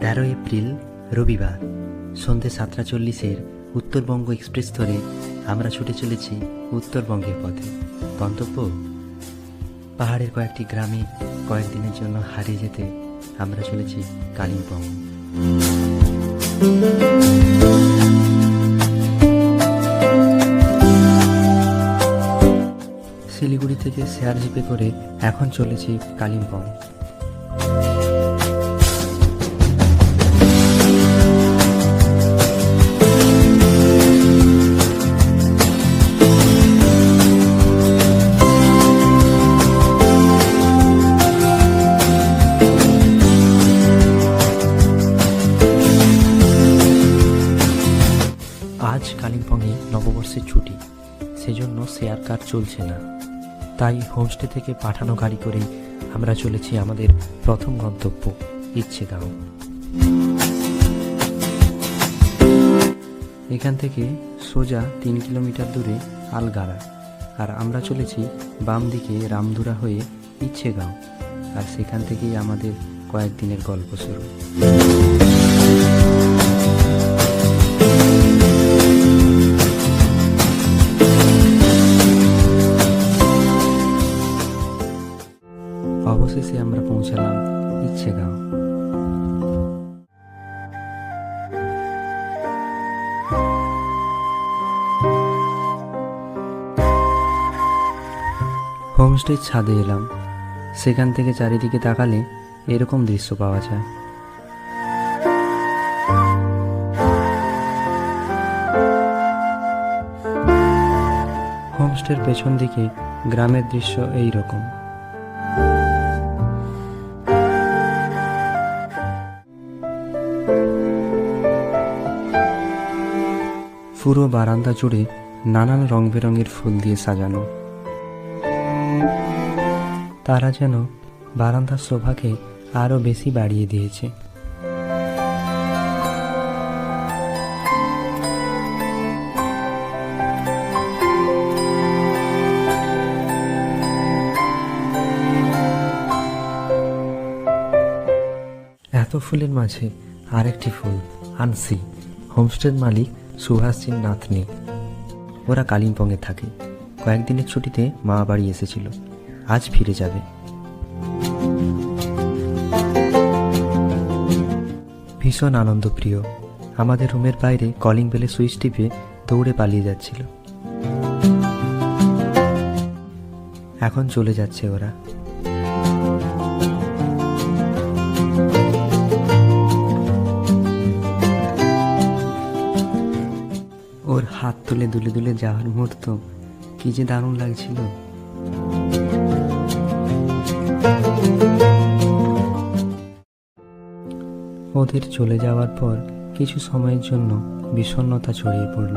13 April রবিবার সন্ধ্যে 7:40 Uttarbanga express ধরে আমরা ছুটে চলেছি উত্তরবঙ্গের পথে। গন্তব্য পাহাড়ের কয়েকটি গ্রামে কয়েকদিনের জন্য হারিয়ে যেতে আমরা চলেছি কালিম্পং। শিলিগুড়ি থেকে শেয়ার জিপে করে এখন চলেছি কালিম্পং। আজ কালিম্পংয়ে নববর্ষের ছুটি, সেজন্য শেয়ার কার চলছে না, তাই হোমস্টে থেকে পাঠানো গাড়ি করে আমরা চলেছি আমাদের প্রথম গন্তব্য ইচ্ছেগাঁও। এখান থেকে সোজা 3 কিলোমিটার দূরে আলগাড়া, আর আমরা চলেছি বাম দিকে রামধুরা হয়ে ইচ্ছেগাঁও, আর সেখান থেকেই আমাদের কয়েকদিনের গল্প শুরু। অবশেষে আমরা পৌঁছালাম ইচ্ছেগাঁও। হোমস্টের ছাদে এলাম। সেখান থেকে চারিদিকে তাকালে এরকম দৃশ্য পাওয়া যায়। হোমস্টের পেছন দিকে গ্রামের দৃশ্য এই রকম। পুরো বারান্দা জুড়ে নানান রং বেরঙের ফুল দিয়ে সাজানো। তারা যেন বারান্দার শোভাকে আরো বেশি বাড়িয়ে দিয়েছে। এত ফুলের মাঝে আরেকটি ফুল আনসি। হোমস্টের মালিক সুভাষচন্দ্র নাথনি। ওরা কালিম্পংয়ে থাকে। কয়েকদিনের ছুটিতে মা বাড়ি এসেছিল, আজ ফিরে যাবে। ভীষণ আনন্দপ্রিয়। আমাদের রুমের বাইরে কলিং বেলে সুইচ টিপে দৌড়ে পালিয়ে যাচ্ছিল। এখন চলে যাচ্ছে ওরা। ওর হাত তুলে দুলে দুলে যাওয়ার মুহূর্ত কি যে দারুণ লাগছিল। ওদের চলে যাওয়ার পর কিছু সময়ের জন্য বিষণ্ণতা ছড়িয়ে পড়ল।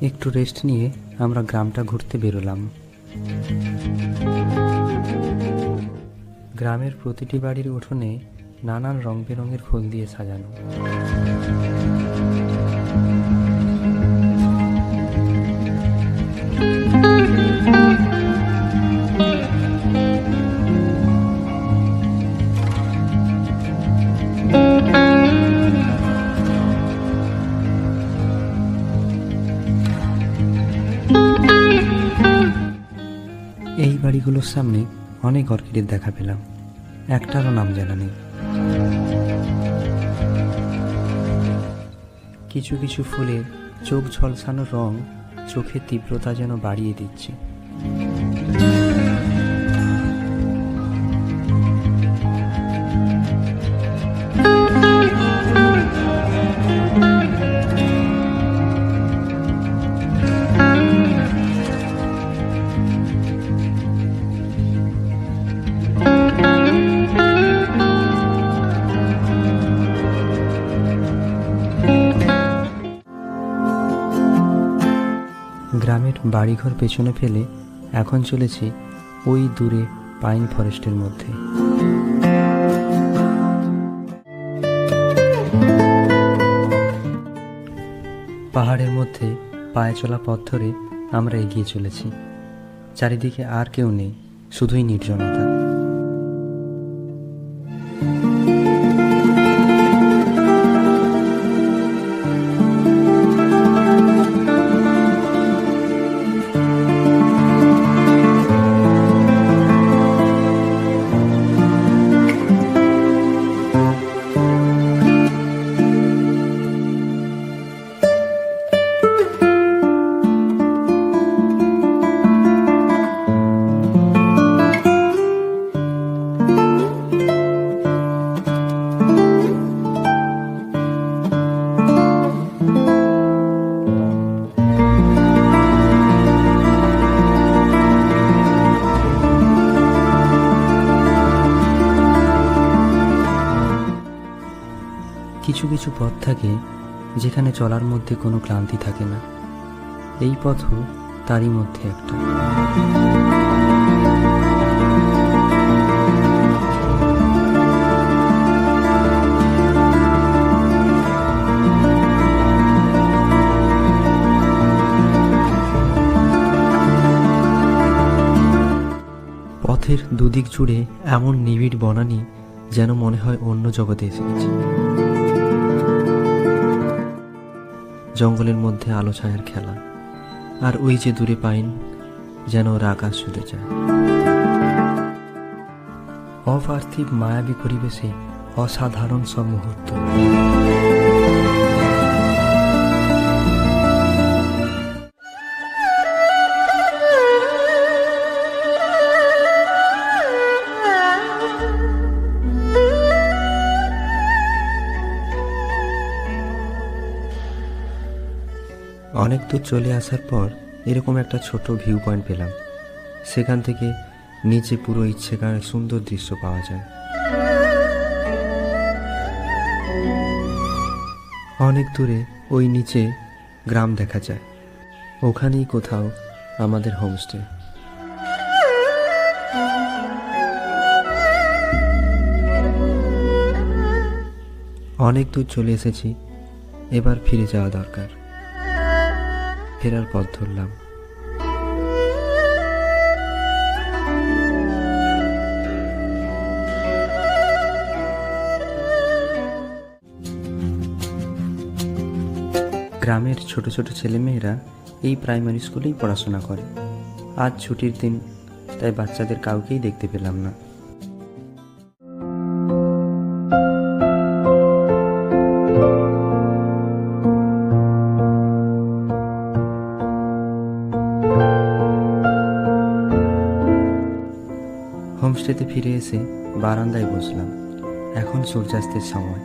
একটু রেস্ট নিয়ে আমরা গ্রামটা ঘুরতে বেরোলাম। গ্রামের প্রতিটি বাড়ির উঠোনে নানান রং বেরঙের ফুল দিয়ে সাজানো। এই বাড়িগুলোর সামনে অনেক অর্কিডের দেখা পেলাম, একটারও নাম জানা নেই। কিছু কিছু ফুলের চোখ ঝলসানো রং চোখের তীব্রতা যেন বাড়িয়ে দিচ্ছে। গ্রামের বাড়িঘর পেছনে ফেলে এখন চলেছি ওই দূরে পাইন ফরেস্টের মধ্যে। পাহাড়ের মধ্যে পায়ে চলা পথ ধরে আমরা এগিয়ে চলেছি। চারিদিকে আর কেউ নেই, শুধুই নির্জনতা। কিছু কিছু পথ থাকে যেখানে চলার মধ্যে কোনো ক্লান্তি থাকে না। এই পথও তারই মধ্যে একটা। পথের দুদিক জুড়ে এমন নিবিড় বনানী, যেন মনে হয় অন্য জগতে এসে গেছি। জঙ্গলের মধ্যে আলো ছায়ার খেলা, আর ওই যে দূরে পাইন, যেন ওর আকাশ ছুঁতে যায়। অপার্থিব মায়াবী পরিবেশে অসাধারণ সব মুহূর্ত। অনেক দূর চলে আসার পর এরকম একটা ছোট ভিউ পয়েন্ট পেলাম। সেখান থেকে নিচে পুরো ইচ্ছেকার সুন্দর দৃশ্য পাওয়া যায়। অনেক দূরে ওই নিচে গ্রাম দেখা যায়। ওখানেই কোথাও আমাদের হোমস্টে। অনেক দূর চলে এসেছি, এবার ফিরে যাওয়া দরকার। ফেরার পথ ধরলাম। গ্রামের ছোট ছোট ছেলেমেয়েরা এই প্রাইমারি স্কুলেই পড়াশোনা করে। আজ ছুটির দিন, তাই বাচ্চাদের কাউকেই দেখতে পেলাম না। হোমস্টেতে ফিরে এসে বারান্দায় বসলাম। এখন সূর্যাস্তের সময়।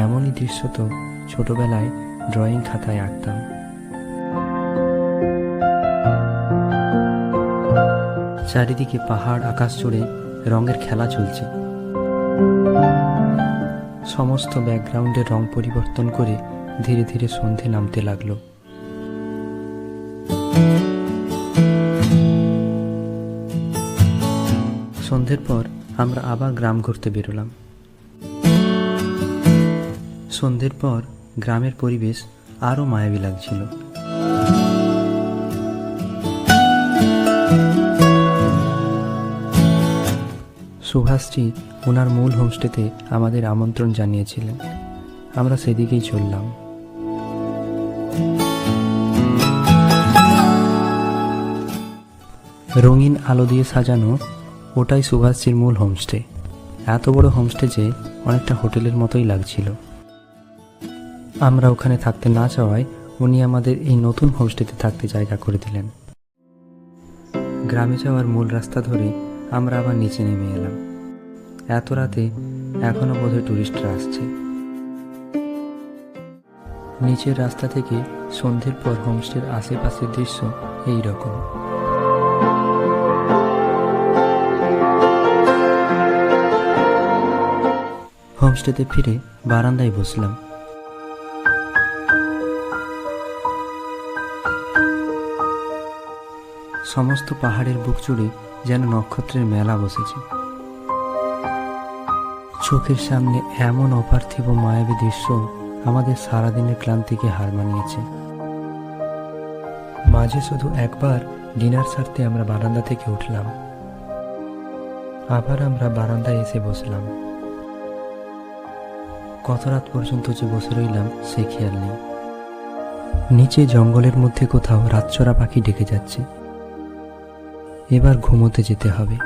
এমনই দৃশ্য তো ছোটবেলায় ড্রয়িং খাতায় আঁকতাম। চারিদিকে পাহাড়, আকাশ জুড়ে রঙের খেলা চলছে। সমস্ত ব্যাকগ্রাউন্ডের রং পরিবর্তন করে ধীরে ধীরে সন্ধে নামতে লাগলো। সন্ধ্যের পর আমরা আবার গ্রাম ঘুরতে বেরোলাম। সন্ধ্যের পর গ্রামের পরিবেশ আরও মায়াবী লাগছিল। সুভাষজি ওনার মূল হোমস্টেতে আমাদের আমন্ত্রণ জানিয়েছিলেন। আমরা সেদিকেই চললাম। রঙিন আলো দিয়ে সাজানো ওটাই সুভাষজির মূল হোমস্টে। এত বড় হোমস্টে যে অনেকটা হোটেলের মতোই লাগছিল। আমরা ওখানে থাকতে না চাওয়ায় উনি আমাদের এই নতুন হোমস্টেতে থাকতে জায়গা করে দিলেন। গ্রামে যাওয়ার মূল রাস্তা ধরে আমরা আবার নিচে নেমে এলাম। এত রাতে এখনো বোধহয় টুরিস্টরা আসছে। নিচের রাস্তা থেকে সন্ধ্যের পর হোমস্টের আশেপাশের দৃশ্য এই রকম। হোমস্টেতে ফিরে বারান্দায় বসলাম। সমস্ত পাহাড়ের বুক জুড়ে যেন নক্ষত্রের মেলা বসেছে। চোখের সামনে এমন অপার্থিব মায়াবী দৃশ্য আমাদের সারাদিনের ক্লান্তিকে হার মানিয়েছে। মাঝে শুধু একবার ডিনার সারতে আমরা বারান্দা থেকে উঠলাম, আবার আমরা বারান্দায় এসে বসলাম। কত রাত পর্যন্ত যে বসে রইলাম সে খেয়াল নেই। নিচে জঙ্গলের মধ্যে কোথাও রাতচরা পাখি ডেকে যাচ্ছে। এবার ঘুমোতে যেতে হবে।